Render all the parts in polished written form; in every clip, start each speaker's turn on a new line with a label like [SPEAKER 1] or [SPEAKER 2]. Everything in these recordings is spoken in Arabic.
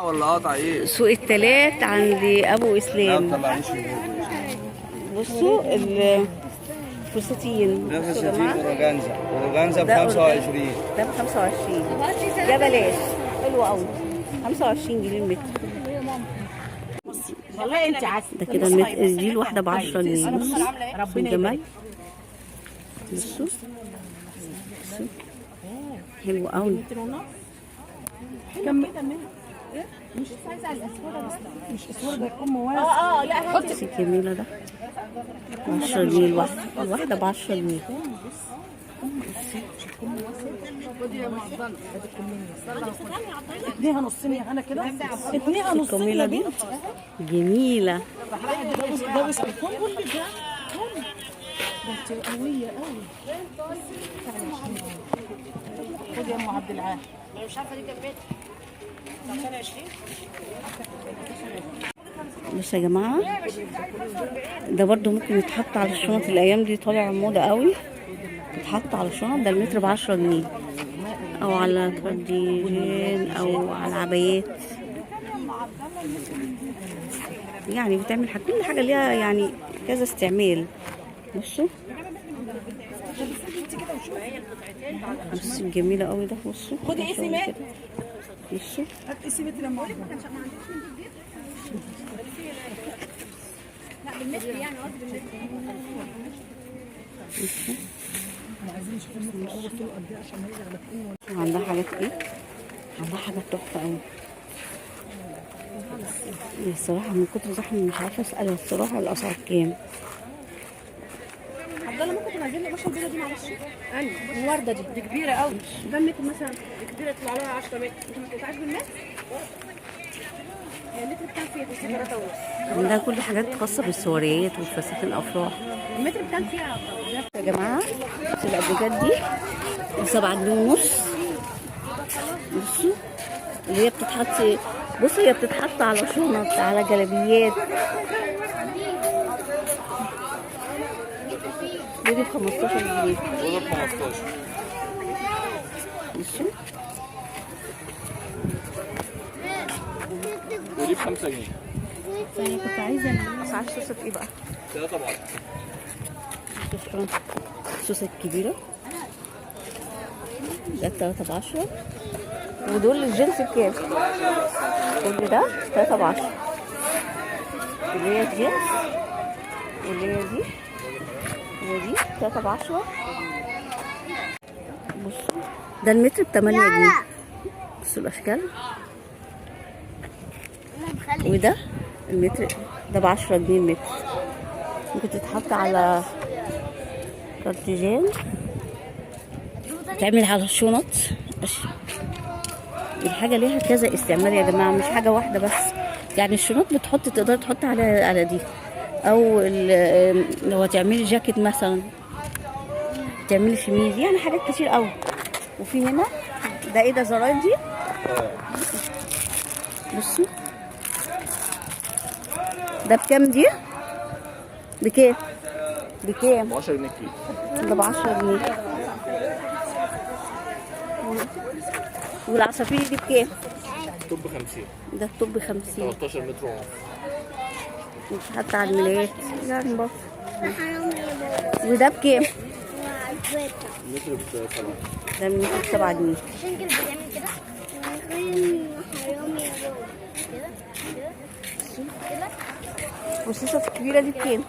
[SPEAKER 1] ولا قطع ايه؟
[SPEAKER 2] سوق التلات عند ابو
[SPEAKER 1] لا
[SPEAKER 2] اسلام.
[SPEAKER 1] ما تطلعنيش من
[SPEAKER 2] بصوا الفساتين.
[SPEAKER 1] ده
[SPEAKER 2] بصوا يا
[SPEAKER 1] فساتين
[SPEAKER 2] جماعه،
[SPEAKER 1] اورجانزا ب
[SPEAKER 2] ده
[SPEAKER 1] 25.
[SPEAKER 2] ده ب 25. ده بلاش، حلو قوي. 25 جنيه المتر.
[SPEAKER 3] والله انت عسل.
[SPEAKER 2] ده كده المتر دي الواحده ب 10 جنيه. بصوا الجمال. بصوا حلو قوي.
[SPEAKER 3] كم مش عايزه على الاسود، مش اسود يكون مواسع. لا حط
[SPEAKER 2] بصي الجميله ده 10 جنيه الواحده. الواحده ب 10 جنيه.
[SPEAKER 3] اديها نصين يا هنا كده، اديها نصين
[SPEAKER 2] الجميله
[SPEAKER 3] يا
[SPEAKER 2] دي
[SPEAKER 3] بنت.
[SPEAKER 2] جميله.
[SPEAKER 3] ده بس الفنبل ده انت قويه قوي. خد يا ام عبد العال. مش عارفه دي كام متر؟ 20.
[SPEAKER 2] بصوا يا جماعه، ده برضو ممكن يتحط على الشنط. الايام دي طالع موضه قوي، يتحط على الشنط. ده المتر ب 10 جنيه، او على كارديجين او على عبايات. يعني بتعمل حاجة، كل حاجه ليها يعني كذا استعمال. بصوا بصوا الجميله قوي ده. بصوا
[SPEAKER 3] خدي قيسي مات.
[SPEAKER 2] بصوا
[SPEAKER 3] هات قيسي مات لما اقعد. لا بالمتر يعني، قصدي بالمتر. عايزين نشوف المتر الاول طوله قد ايه عشان نرجع لكم.
[SPEAKER 2] عندها حاجات ايه، عندها حاجات تحفه قوي. الصراحه من كتر زحمه مش عارفه اسالها الصراحه الاسعار كام.
[SPEAKER 3] عبد الله ممكن تنزل لي باشا البيضه دي معلش؟ ايوه الورده دي كبيره قوي. ده المتر مثلا كبيره تطلع لها 10 متر. انت مش عايز بالمتر؟ المتر بكام فيها؟ 3 ونص.
[SPEAKER 2] عندها كل حاجات خاصه بالسواريات والفساتين الافراح.
[SPEAKER 3] المتر بكام فيها
[SPEAKER 2] يا جماعه الابريكات دي ب7 جنيه ونص. بصوا اللي هي بتتحط، بصوا هي بتتحط على شنط، على جلابيات. دي ب 15 جنيه.
[SPEAKER 1] وده ب 15.
[SPEAKER 2] بصوا
[SPEAKER 1] ودي ب 5 جنيه.
[SPEAKER 2] انا كنت عايزه اسعار السوسه ايه بقى؟
[SPEAKER 1] 3 ب 10.
[SPEAKER 2] شكرا. السوسه الكبيره ده 3 ب 10. ودول الجنس بكام؟ كل ده 3 ب 10. اللي هي الجنس واللي هي دي ودي 3 ب 10. بصوا ده المتر ب 8 جنيه. بصوا الاشكال. وده المتر ده ب 10 جنيه المتر. ممكن تتحط على كارتيجان، تعمل على الشنط. الحاجة ليها كذا استعمال يا جماعة، مش حاجة واحدة بس. يعني الشنط تقدر تحط على دي، او لو هتعملي جاكيت مثلا، تعملي شميز، يعني حاجات كتير قوي. وفي هنا ده ايه ده؟ زراير دي. بصوا ده بكام دي؟ بكام؟ بكام؟
[SPEAKER 1] ب 10 جنيه كيلو.
[SPEAKER 2] ده ب 10 جنيه. والعصافير دي بكام؟
[SPEAKER 1] توب ب 50.
[SPEAKER 2] ده الطب ب 50.
[SPEAKER 1] 13 متر ونص.
[SPEAKER 2] مش حتى على الملايات يعني برضه. وده بكام؟
[SPEAKER 1] متر ب 7.
[SPEAKER 2] ده المتر ب 7 جنيه.
[SPEAKER 4] عشان كده بتعمل كده. حرام يا بابا. كده
[SPEAKER 2] والصوصة الكبيرة دي بكام؟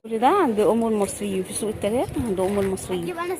[SPEAKER 2] كل ده عند أم المصريين في سوق التلات، عند أم المصريين.
[SPEAKER 4] يبقى انا